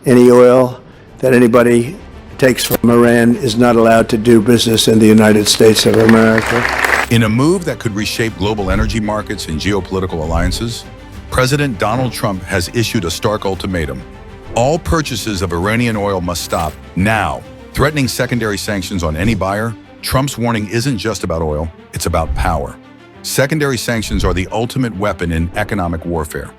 Any oil that anybody takes from Iran is not allowed to do business in the United States of America. In a move that could reshape global energy markets and geopolitical alliances, President Donald Trump has issued a stark ultimatum. All purchases of Iranian oil must stop now. Threatening secondary sanctions on any buyer, Trump's warning isn't just about oil, it's about power. Secondary sanctions are the ultimate weapon in economic warfare.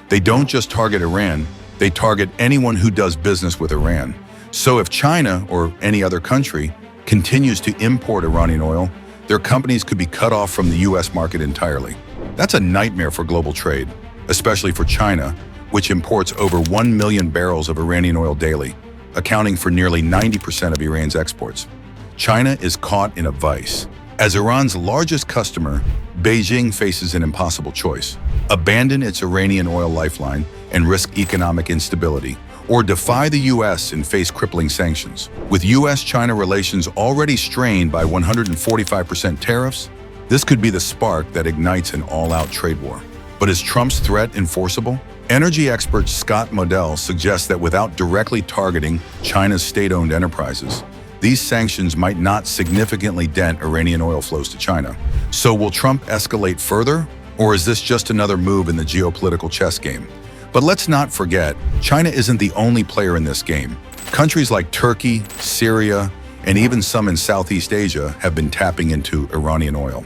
They don't just target Iran, they target anyone who does business with Iran. So if China, or any other country, continues to import Iranian oil, their companies could be cut off from the US market entirely. That's a nightmare for global trade, especially for China, which imports over 1 million barrels of Iranian oil daily, accounting for nearly 90% of Iran's exports. China is caught in a vice. As Iran's largest customer, Beijing faces an impossible choice: abandon its Iranian oil lifeline and risk economic instability, or defy the US and face crippling sanctions. With US-China relations already strained by 145% tariffs, this could be the spark that ignites an all-out trade war. But is Trump's threat enforceable? Energy expert Scott Modell suggests that without directly targeting China's state-owned enterprises, these sanctions might not significantly dent Iranian oil flows to China. So will Trump escalate further, or is this just another move in the geopolitical chess game? But let's not forget, China isn't the only player in this game. Countries like Turkey, Syria, and even some in Southeast Asia have been tapping into Iranian oil.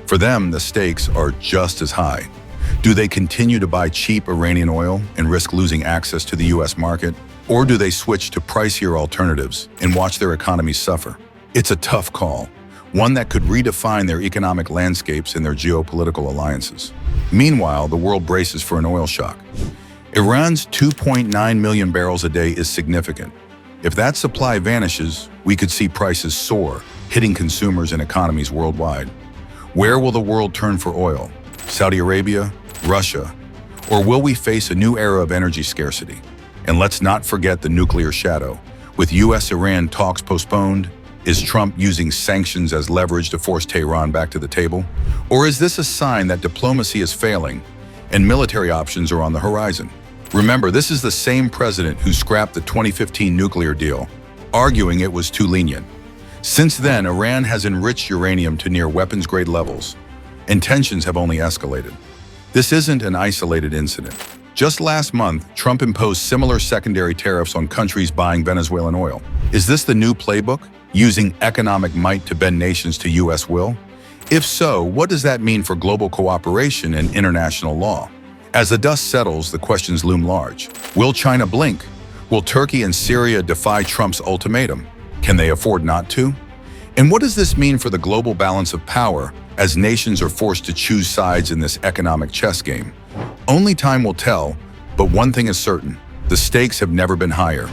For them, the stakes are just as high. Do they continue to buy cheap Iranian oil and risk losing access to the US market? Or do they switch to pricier alternatives and watch their economies suffer? It's a tough call, one that could redefine their economic landscapes and their geopolitical alliances. Meanwhile, the world braces for an oil shock. Iran's 2.9 million barrels a day is significant. If that supply vanishes, we could see prices soar, hitting consumers and economies worldwide. Where will the world turn for oil? Saudi Arabia? Russia? Or will we face a new era of energy scarcity? And let's not forget the nuclear shadow. With US-Iran talks postponed, is Trump using sanctions as leverage to force Tehran back to the table? Or is this a sign that diplomacy is failing and military options are on the horizon? Remember, this is the same president who scrapped the 2015 nuclear deal, arguing it was too lenient. Since then, Iran has enriched uranium to near weapons-grade levels, and tensions have only escalated. This isn't an isolated incident. Just last month, Trump imposed similar secondary tariffs on countries buying Venezuelan oil. Is this the new playbook, using economic might to bend nations to US will? If so, what does that mean for global cooperation and international law? As the dust settles, the questions loom large. Will China blink? Will Turkey and Syria defy Trump's ultimatum? Can they afford not to? And what does this mean for the global balance of power as nations are forced to choose sides in this economic chess game? Only time will tell, but one thing is certain: the stakes have never been higher.